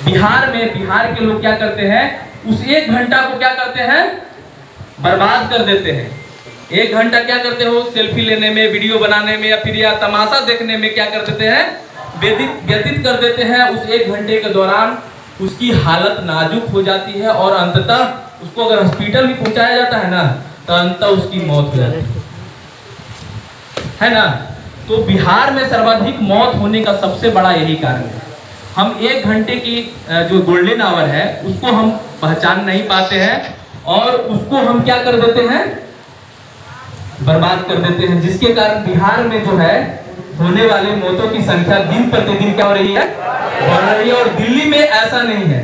बिहार के लोग क्या करते हैं, उस 1 घंटा को क्या करते हैं, बर्बाद कर देते हैं। 1 घंटा क्या करते हो, सेल्फी लेने में, वीडियो बनाने में, या फिर या तमाशा देखने में क्या कर देते हैं, व्यतीत कर देते हैं। उस 1 घंटे के दौरान उसकी हालत नाजुक हो जाती है और अंततः उसको अगर हॉस्पिटल भी पहुंचाया जाता है ना, तो अंततः उसकी मौत हो जाती है ना। तो बिहार में सर्वाधिक मौत होने का सबसे बड़ा यही कारण है। हम 1 घंटे की जो गोल्डन आवर है उसको हम पहचान नहीं पाते हैं और उसको हम क्या कर देते हैं, बर्बाद कर देते हैं, जिसके कारण बिहार में जो है होने वाले मौतों की संख्या दिन प्रतिदिन क्या हो रही है, बढ़ रही है। और दिल्ली में ऐसा नहीं है,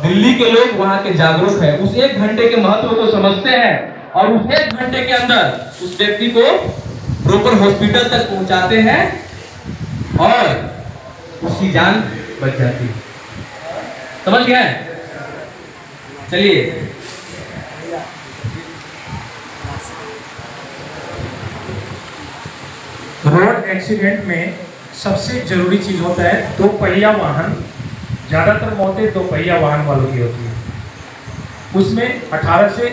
दिल्ली के लोग वहां के जागरूक है, उस 1 घंटे के महत्व को समझते हैं और उस 1 घंटे के अंदर उस व्यक्ति को प्रॉपर हॉस्पिटल तक पहुंचाते हैं और उसकी जान बच जाती है। समझ गए? चलिए, रोड एक्सीडेंट में सबसे जरूरी चीज होता है 2 पहिया वाहन। ज्यादातर मौतें 2 पहिया वाहन वालों की होती है, उसमें 18 से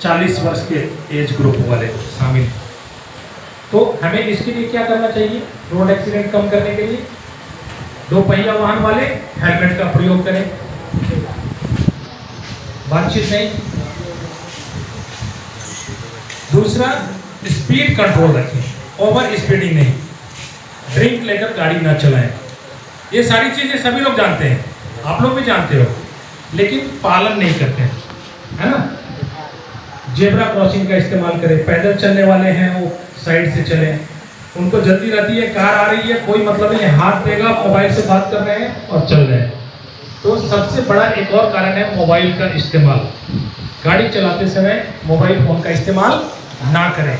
40 वर्ष के एज ग्रुप वाले शामिल। तो हमें इसके लिए क्या करना चाहिए, रोड एक्सीडेंट कम करने के लिए 2 पहिया वाहन वाले हेलमेट का प्रयोग करें, बातचीत नहीं। दूसरा, स्पीड कंट्रोल रखें, ओवर स्पीडिंग नहीं, ड्रिंक लेकर गाड़ी ना चलाएं। ये सारी चीजें सभी लोग जानते हैं, आप लोग भी जानते हो, लेकिन पालन नहीं करते हैं, है ना। जेब्रा क्रॉसिंग का इस्तेमाल करें, पैदल चलने वाले हैं वो साइड से चलें, उनको जल्दी रहती है, कार आ रही है कोई मतलब नहीं, हाथ देगा, मोबाइल से बात कर रहे हैं और चल रहे हैं। तो सबसे बड़ा एक और कारण है मोबाइल का इस्तेमाल। गाड़ी चलाते समय मोबाइल फोन का इस्तेमाल ना करें।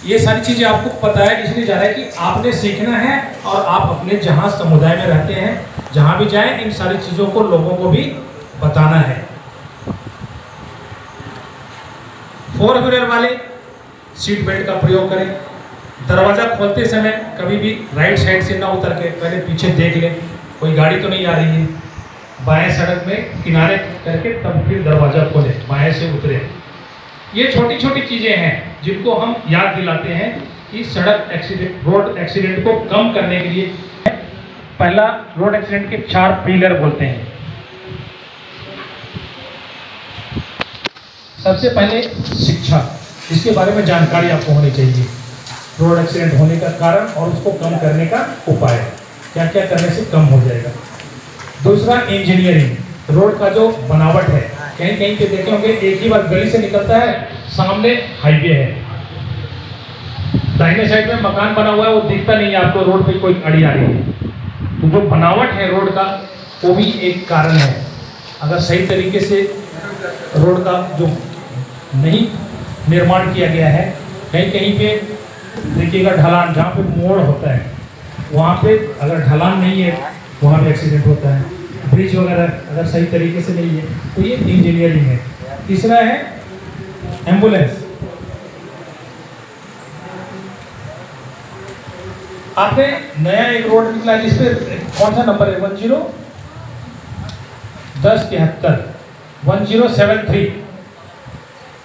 ये सारी चीजें आपको पता है, इसलिए जा रहा है कि आपने सीखना है और आप अपने जहां समुदाय में रहते हैं, जहां भी जाएं, इन सारी चीजों को लोगों को भी बताना है। 4 व्हीलर वाले सीट बेल्ट का प्रयोग करें। दरवाजा खोलते समय कभी भी राइट साइड से ना उतर के पहले पीछे देख लें, कोई गाड़ी तो नहीं आ रही है। बाएं सड़क में किनारे करके तब फिर दरवाजा खोलें, बाएं से उतरे। ये छोटी छोटी चीजें हैं जिनको हम याद दिलाते हैं कि सड़क एक्सीडेंट, रोड एक्सीडेंट को कम करने के लिए पहला, रोड एक्सीडेंट के 4 पिलर बोलते हैं। सबसे पहले शिक्षा, इसके बारे में जानकारी आपको होनी चाहिए, रोड एक्सीडेंट होने का कारण और उसको कम करने का उपाय, क्या क्या करने से कम हो जाएगा। दूसरा, इंजीनियरिंग, रोड का जो बनावट है, कहीं कहीं पे देखे होंगे एक ही बार गली से निकलता है, सामने हाईवे है, दाहिने साइड में मकान बना हुआ है, वो दिखता नहीं है आपको, रोड पे कोई गाड़ी आ रही है। तो जो बनावट है रोड का, वो भी एक कारण है। अगर सही तरीके से रोड का जो नहीं निर्माण किया गया है, कहीं कहीं पे देखिएगा ढलान, जहाँ पे मोड़ होता है वहाँ पे अगर ढलान नहीं है वहाँ पे एक्सीडेंट होता है। ब्रिज वगैरह अगर सही तरीके से नहीं है, तो ये इंजीनियरिंग है। तीसरा है एम्बुलेंस। आपने नया एक रोड निकला जिसपे कौन सा नंबर है, 1073,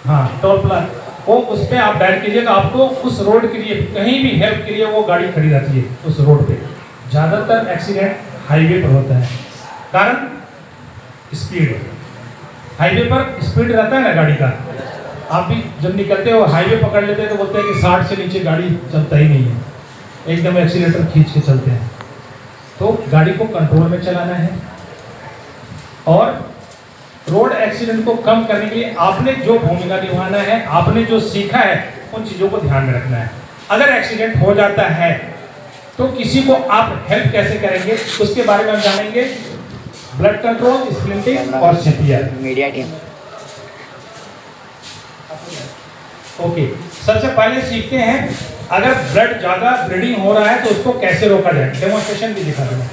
हाँ, टोल प्लाजा, वो उस पर आप डायल कीजिए तो आपको उस रोड के लिए कहीं भी हेल्प के लिए वो गाड़ी खड़ी रहती है उस रोड पे। ज़्यादातर एक्सीडेंट हाईवे पर होता है, कारण स्पीड, हाईवे पर स्पीड रहता है ना गाड़ी का। आप भी जब निकलते हो हाईवे पकड़ लेते हैं तो बोलते हैं कि 60 से नीचे गाड़ी चलता ही नहीं है, एकदम एक्सीलेटर खींच के चलते हैं। तो गाड़ी को कंट्रोल में चलाना है और रोड एक्सीडेंट को कम करने के लिए आपने जो भूमिका निभाना है, आपने जो सीखा है, उन चीज़ों को ध्यान में रखना है। अगर एक्सीडेंट हो जाता है तो किसी को आप हेल्प कैसे करेंगे, उसके बारे में हम जानेंगे। ब्लड कंट्रोल, स्प्लिंटिंग और सीपीआर। Media team. ओके, सबसे पहले सीखते हैं अगर ब्लड ज़्यादा ब्लीडिंग हो रहा है तो उसको कैसे रोका जाए। डेमोन्स्ट्रेशन भी दिखा दूंगा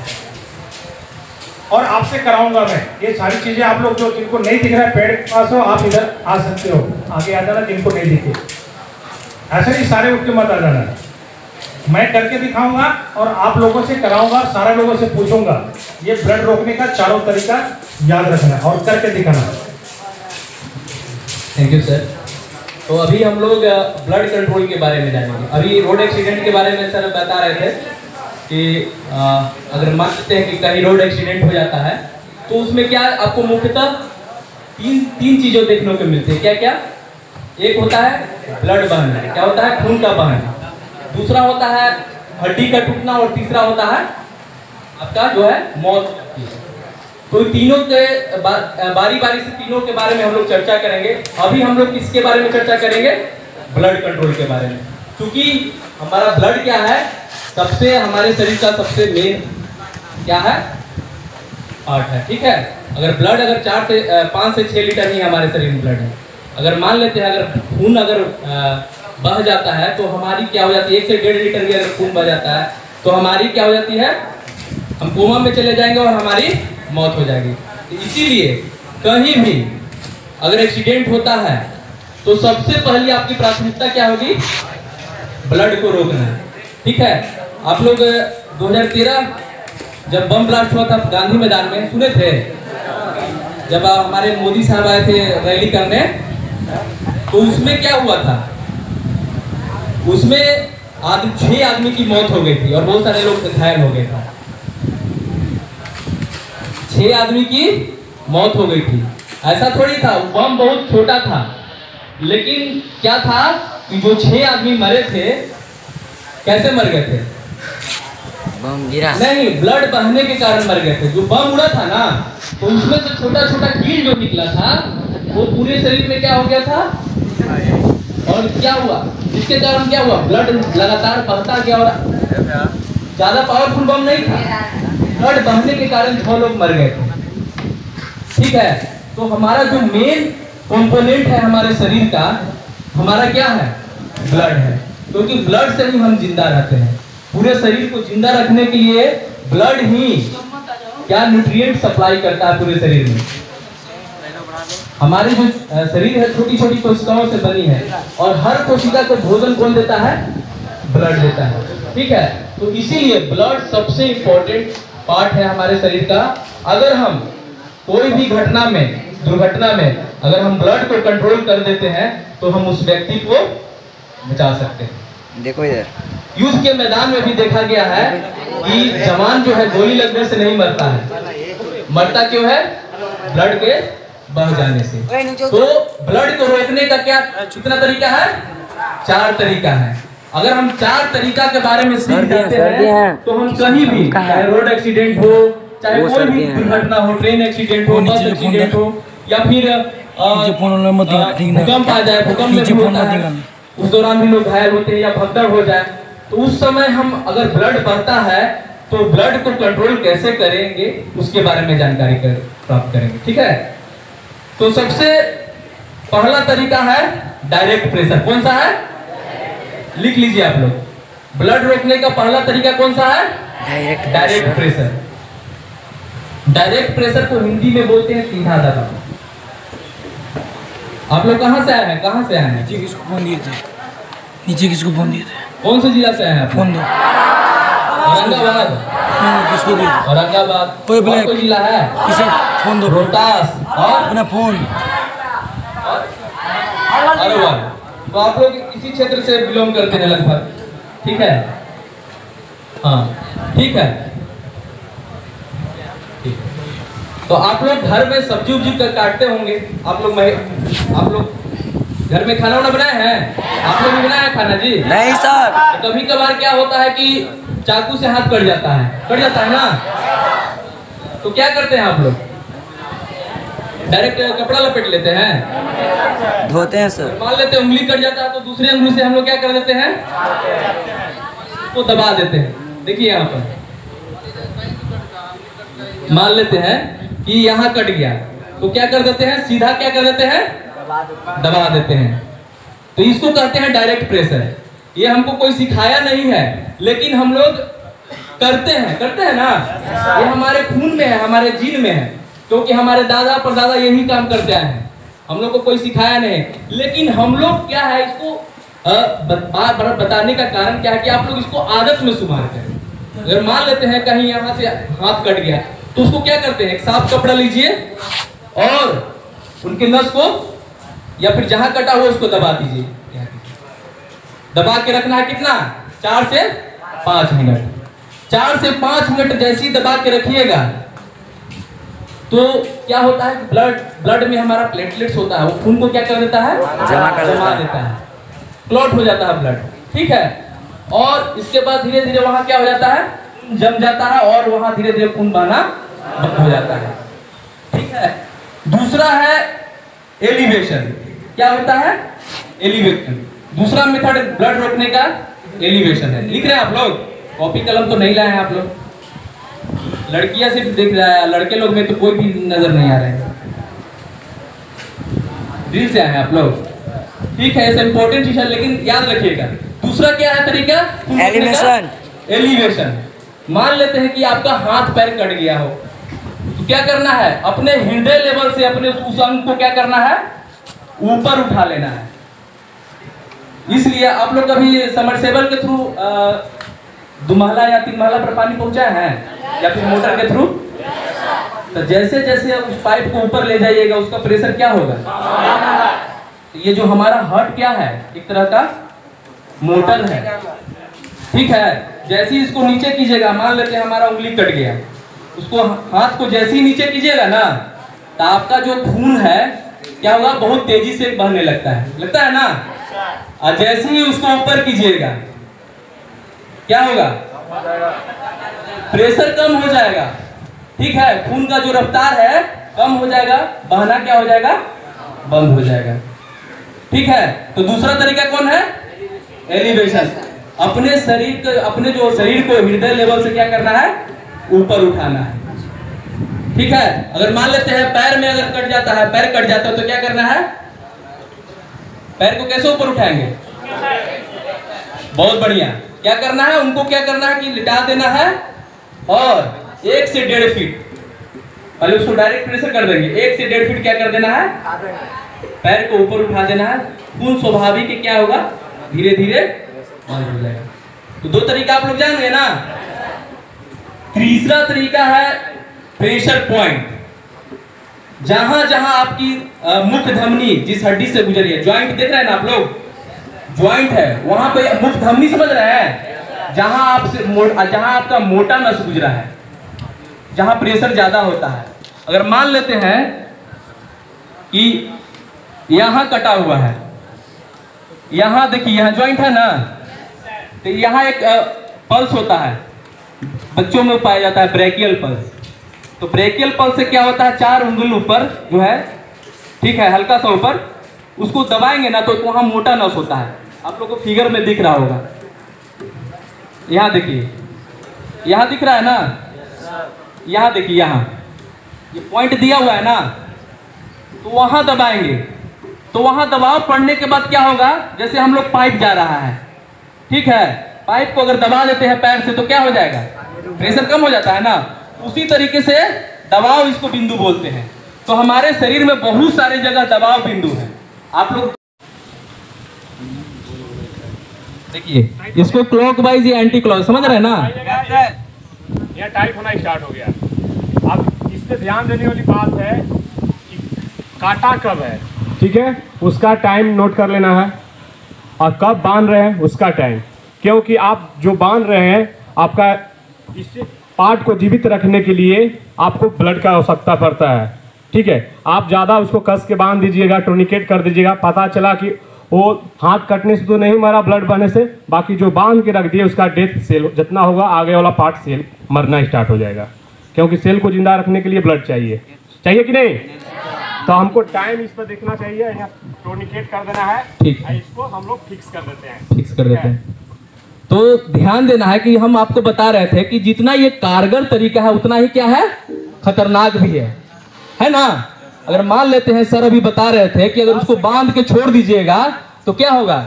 और आपसे कराऊंगा मैं। ये सारी चीजें आप लोग जो जिनको नहीं दिख रहा है पेड़ के पास हो, आप इधर आ सकते हो, आगे आ जाना जिनको नहीं दिखे, ऐसे नहीं सारे उठ के मत आ जाना। मैं करके दिखाऊंगा और आप लोगों से कराऊंगा, सारे लोगों से पूछूंगा। ये ब्लड रोकने का चारों तरीका याद रखना और करके दिखाना। Thank you sir. तो अभी हम लोग ब्लड कंट्रोल के बारे में जानेंगे। अभी रोड एक्सीडेंट के बारे में सर बता रहे थे कि अगर मान लेते हैं कि कहीं रोड एक्सीडेंट हो जाता है तो उसमें क्या आपको मुख्यतः तीन चीज़ों देखने को मिलती है। क्या क्या? एक होता है ब्लड बहना, क्या होता है? खून का बहना। दूसरा होता है हड्डी का टूटना और तीसरा होता है आपका जो है मौत। तो तीनों के बारी बारी से तीनों के बारे में हम लोग चर्चा करेंगे। अभी हम लोग किसके बारे में चर्चा करेंगे? ब्लड कंट्रोल के बारे में। क्योंकि हमारा ब्लड क्या है, सबसे हमारे शरीर का सबसे मेन क्या है? पार्ट है। ठीक है, अगर ब्लड अगर 5 से 6 लीटर ही हमारे शरीर में ब्लड है, अगर मान लेते हैं अगर खून अगर बह जाता है तो हमारी क्या हो जाती है? 1 से 1.5 लीटर भी अगर खून बह जाता है तो हमारी क्या हो जाती है? हम कोमा में चले जाएंगे और हमारी मौत हो जाएगी। तो इसीलिए कहीं भी अगर एक्सीडेंट होता है तो सबसे पहली आपकी प्राथमिकता क्या होगी? ब्लड को रोकना है। ठीक है, आप लोग 2013 जब बम ब्लास्ट हुआ था गांधी मैदान में, सुने थे? जब हमारे मोदी साहब आए थे रैली करने, तो उसमें क्या हुआ था? उसमें 6 आदमी की मौत हो गई थी और बहुत सारे लोग घायल हो गए थे। 6 आदमी की मौत हो गई थी। ऐसा थोड़ी था, बम बहुत छोटा था, लेकिन क्या था कि जो 6 आदमी मरे थे, कैसे मर गए थे? बम गिरा नहीं, ब्लड बहने के कारण मर गए थे। जो बम उड़ा था ना, तो उसमें से छोटा छोटा कील जो निकला था वो पूरे शरीर में क्या हो गया था और क्या हुआ? इसके कारण क्या हुआ? ब्लड लगातार बहता गया और ज्यादा पावरफुल बम नहीं था, ब्लड बहने के कारण 6 लोग मर गए थे। ठीक है, तो हमारा जो मेन कंपोनेंट है हमारे शरीर का, हमारा क्या है? ब्लड है। क्योंकि ब्लड से ही हम जिंदा रहते हैं। पूरे शरीर को जिंदा रखने के लिए ब्लड ही क्या न्यूट्रिएंट सप्लाई करता है पूरे शरीर में। हमारे जो शरीर है छोटी छोटी कोशिकाओं से बनी है और हर कोशिका को भोजन कौन देता है? ब्लड देता है। ठीक है, तो इसीलिए ब्लड सबसे इंपॉर्टेंट पार्ट है हमारे शरीर का। अगर हम कोई भी दुर्घटना में अगर हम ब्लड को कंट्रोल कर देते हैं तो हम उस व्यक्ति को बचा सकते हैं। देखो इधर, युद्ध के मैदान में भी देखा गया है कि जवान जो है गोली लगने से नहीं मरता है। मरता क्यों है? ब्लड के बह जाने से। तो ब्लड को रोकने का क्या कितना तरीका है? 4 तरीका है। अगर हम 4 तरीका के बारे में सीख जाते हैं तो हम कहीं भी, चाहे रोड एक्सीडेंट हो, चाहे कोई भी दुर्घटना हो, ट्रेन एक्सीडेंट हो, बस एक्सीडेंट हो, या फिर भूकंप आ जाए, भूकंप में भी होता है, उस दौरान भी लोग घायल होते हैं या भगदड़ हो जाए, तो उस समय हम अगर ब्लड बढ़ता है तो ब्लड को कंट्रोल कैसे करेंगे उसके बारे में जानकारी प्राप्त करेंगे। ठीक है, तो सबसे पहला तरीका है डायरेक्ट प्रेशर। कौन सा है? लिख लीजिए आप लोग। ब्लड रोकने का पहला तरीका कौन सा है? Direct pressure. डायरेक्ट प्रेशर को हिंदी में बोलते हैं सीधा दबाव। आप लोग कहाँ से आए हैं? कहाँ से आए हैं? नीचे किसको फोन दिए थे? नीचे किसको फोन दिए थे? कौन से जिला से आए हैं? फोन दो। औरंगाबाद। किसको दिए? औरंगाबाद। कोई ब्लैक कोई जिला है? किसे फोन दो? रोहतास और अपना फोन। अरवल। तो आप लोग इसी क्षेत्र से बिलोंग करते हैं लगभग। ठीक है, हाँ ठीक है। तो आप लोग घर में सब्जी उब्जी काटते होंगे। आप लोग घर में खाना वाना बनाए हैं? आप लोग भी बनाया है खाना जी? नहीं सर। तो कभी कभार क्या होता है कि चाकू से हाथ कट जाता है ना, तो क्या करते हैं आप लोग? डायरेक्ट कपड़ा लपेट लेते हैं, धोते हैं सर। मान लेते हैं उंगली कट जाता है तो दूसरी उंगली से हम लोग क्या कर देते हैं? वो दबा देते हैं। देखिए यहाँ पर मान लेते हैं कि यहाँ कट गया तो क्या कर देते हैं? सीधा क्या कर देते हैं? दबा देते हैं। तो इसको कहते हैं डायरेक्ट प्रेशर। ये हमको कोई सिखाया नहीं है, लेकिन हम लोग करते हैं ना। ये हमारे खून में है, हमारे जीन में है, क्योंकि हमारे दादा परदादा यही काम करते आए हैं। हम लोग को कोई सिखाया नहीं, लेकिन हम लोग क्या है इसको बार बताने का कारण क्या है कि आप लोग इसको आदत में शुमार करें। अगर मान लेते हैं कहीं यहाँ से हाथ कट गया तो उसको क्या करते हैं, एक साफ कपड़ा लीजिए और उनके नस को या फिर जहां कटा हुआ उसको दबा दीजिए। दबा के रखना है कितना, 4 से 5 मिनट। 4 से 5 मिनट जैसे ही दबा के रखिएगा तो क्या होता है, ब्लड में हमारा प्लेटलेट्स होता है, वो खून को क्या कर देता है, जमा देता है, क्लॉट हो जाता है ब्लड। ठीक है, और इसके बाद धीरे धीरे वहां क्या हो जाता है, जम जाता है और वहां धीरे धीरे खून बहना बंद हो जाता है। ठीक है, दूसरा है एलिवेशन। क्या होता है, एलिवेशन। दूसरा मेथड ब्लड रोकने का एलिवेशन है। लिख रहे हैं आप लोग, कॉपी कलम तो नहीं लाए हैं आप लोग, लड़कियां सिर्फ दिख रहा है, लड़के लोग में तो कोई भी नजर नहीं आ रहे हैं। दिल से आए हैं आप लोग, ठीक है, ऐसा इंपॉर्टेंट चीज है, लेकिन याद रखिएगा। दूसरा क्या है तरीका, एलिवेशन। एलिवेशन। मान लेते हैं कि आपका हाथ पैर कट गया हो तो क्या करना है, अपने हृदय लेवल से अपने उस अंग को क्या करना है, ऊपर उठा लेना है। इसलिए आप लोग कभी सबमर्सिबल के थ्रू 2 महला या 3 महला पर पानी पहुंचाए हैं या फिर मोटर के थ्रू, तो जैसे जैसे उस पाइप को ऊपर ले जाइएगा उसका प्रेशर क्या होगा, तो ये जो हमारा हार्ट क्या है, एक तरह का मोटर है। ठीक है, जैसे ही इसको नीचे कीजिएगा, मान लेते हैं हमारा उंगली कट गया, उसको हाथ को जैसे ही नीचे कीजिएगा ना तो आपका जो खून है क्या होगा, बहुत तेजी से बहने लगता है ना। और जैसे ही उसको ऊपर कीजिएगा क्या होगा, प्रेशर कम हो जाएगा। ठीक है, खून का जो रफ्तार है कम हो जाएगा, बहना क्या हो जाएगा, बंद हो जाएगा। ठीक है, तो दूसरा तरीका कौन है, एलिवेशन। अपने जो शरीर को हृदय लेवल से क्या करना है, ऊपर उठाना है। ठीक है, अगर मान लेते हैं पैर में अगर कट जाता है, पैर कट जाता है तो क्या करना है, पैर को कैसे ऊपर उठाएंगे, बहुत बढ़िया। क्या करना है, उनको क्या करना है कि लिटा देना है और 1 से 1.5 फीट, पहले उसको डायरेक्ट प्रेशर कर देंगे, 1 से 1.5 फीट क्या कर देना है, पैर को ऊपर उठा देना है। खून स्वाभाविक क्या होगा, धीरे धीरे बंद हो जाएगा। तो 2 तरीका आप लोग जान गए ना। तीसरा तरीका है प्रेशर पॉइंट। जहां जहां आपकी मुख्य धमनी जिस हड्डी से गुजरी है, ज्वाइंट देख रहे हैं ना आप लोग, ज्वाइंट है, वहां पे मुख्य धमनी समझ रहे हैं, जहां आपका मोटा नस गुजरा है, जहां प्रेशर ज्यादा होता है। अगर मान लेते हैं कि यहां कटा हुआ है, यहां देखिए, यहां ज्वाइंट है ना, तो यहां एक पल्स होता है, बच्चों में पाया जाता है ब्रेकियल पल्स। तो ब्रेकियल पल्स से क्या होता है, 4 उंगली ऊपर जो है, ठीक है, हल्का सा ऊपर, उसको दबाएंगे ना तो वहां मोटा नस होता है। आप लोगों को फिगर में दिख रहा होगा, यहां देखिए, यहां दिख रहा है ना, यहां देखिए, यहां ये पॉइंट दिया हुआ है ना, तो वहां दबाएंगे तो वहां दबाव पड़ने के बाद क्या होगा, जैसे हम लोग पाइप जा रहा है, ठीक है, पाइप को अगर दबा देते हैं पैर से तो क्या हो जाएगा, प्रेशर कम हो जाता है ना। उसी तरीके से दबाव इसको बिंदु बोलते हैं। तो हमारे शरीर में बहुत सारे जगह दबाव बिंदु हैं। आप लोग देखिए, इसको क्लॉकवाइज या एंटी क्लॉक समझ रहे हैं ना। यह टाइप होना स्टार्ट हो गया। अब इस पे ध्यान देने वाली बात है कि काटा कब है, ठीक है, उसका टाइम नोट कर लेना है, और कब बांध रहे हैं उसका टाइम, क्योंकि आप जो बांध रहे हैं, आपका इस पार्ट को जीवित रखने के लिए आपको ब्लड का आवश्यकता पड़ता है। ठीक है, आप ज़्यादा उसको कस के बांध दीजिएगा, टोर्निकेट कर दीजिएगा, पता चला कि वो हाथ कटने से तो नहीं मरा ब्लड बहने से, बाकी जो बांध के रख दिए उसका डेथ सेल जितना होगा, आगे वाला पार्ट सेल मरना स्टार्ट हो जाएगा, क्योंकि सेल को जिंदा रखने के लिए ब्लड चाहिए कि नहीं। तो हमको टाइम इस पर देखना चाहिए, यहाँ टोर्निकेट कर देना है, ठीक है, इसको हम लोग फिक्स कर देते हैं। तो ध्यान देना है कि हम आपको बता रहे थे कि जितना ये कारगर तरीका है उतना ही क्या है, खतरनाक भी है ना। अगर मान लेते हैं, सर अभी बता रहे थे कि अगर उसको बांध के छोड़ दीजिएगा तो क्या होगा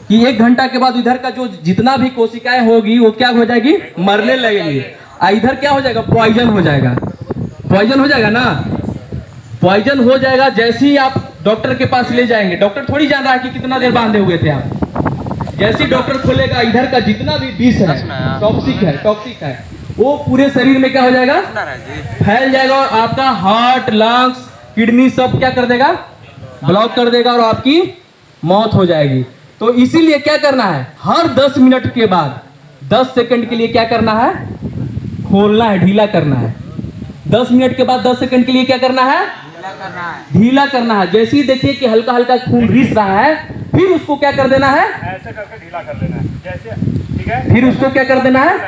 कि 1 घंटा के बाद इधर का जो जितना भी कोशिकाएं होगी वो क्या हो जाएगी, मरने लगेगी, इधर क्या हो जाएगा, पॉइजन हो जाएगा ना, पॉइजन हो जाएगा। जैसे ही आप डॉक्टर के पास ले जाएंगे। डॉक्टर थोड़ी जान रहा है कि कितना देर बांधे हुए थे आप। जैसे डॉक्टर खोलेगा, इधर का जितना भी विष है, टॉक्सिक है, वो पूरे शरीर में क्या हो जाएगा, फैल जाएगा और आपका हार्ट, लंग्स, किडनी सब क्या कर देगा, ब्लॉक कर देगा और आपकी मौत हो जाएगी। तो इसीलिए क्या करना है, हर 10 मिनट के बाद 10 सेकंड के लिए क्या करना है, खोलना है, ढीला करना है। 10 मिनट के बाद 10 सेकंड के लिए क्या करना है, ढीला करना है। जैसे ही देखिए कि हल्का हल्का खून रिस रहा है, फिर उसको क्या कर देना है, ऐसे करके ढीला कर देना है, जैसे, ठीक है, फिर उसको क्या कर देना है,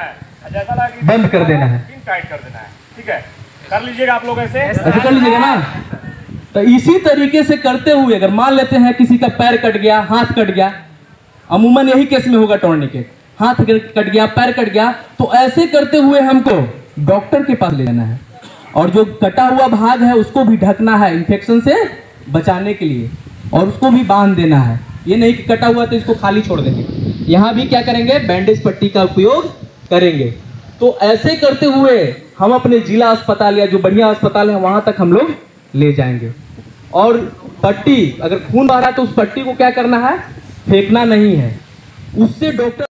जैसा लगे बंद कर देना है, टाइट कर देना है। ठीक है, कर लीजिएगा आप लोग ऐसे कर लीजिएगा ना। तो इसी तरीके से करते हुए, अगर मान लेते हैं किसी का पैर कट गया, हाथ कट गया, अमूमन यही केस में होगा टॉर्निकेट, हाथ कट गया, पैर कट गया, तो ऐसे करते हुए हमको डॉक्टर के पास ले जाना है और जो कटा हुआ भाग है उसको भी ढकना है इन्फेक्शन से बचाने के लिए, और उसको भी बांध देना है। ये नहीं कि कटा हुआ तो इसको खाली छोड़ देंगे, यहाँ भी क्या करेंगे, बैंडेज पट्टी का उपयोग करेंगे। तो ऐसे करते हुए हम अपने जिला अस्पताल या जो बढ़िया अस्पताल है वहां तक हम लोग ले जाएंगे। और पट्टी, अगर खून बह रहा है तो उस पट्टी को क्या करना है, फेंकना नहीं है, उससे डॉक्टर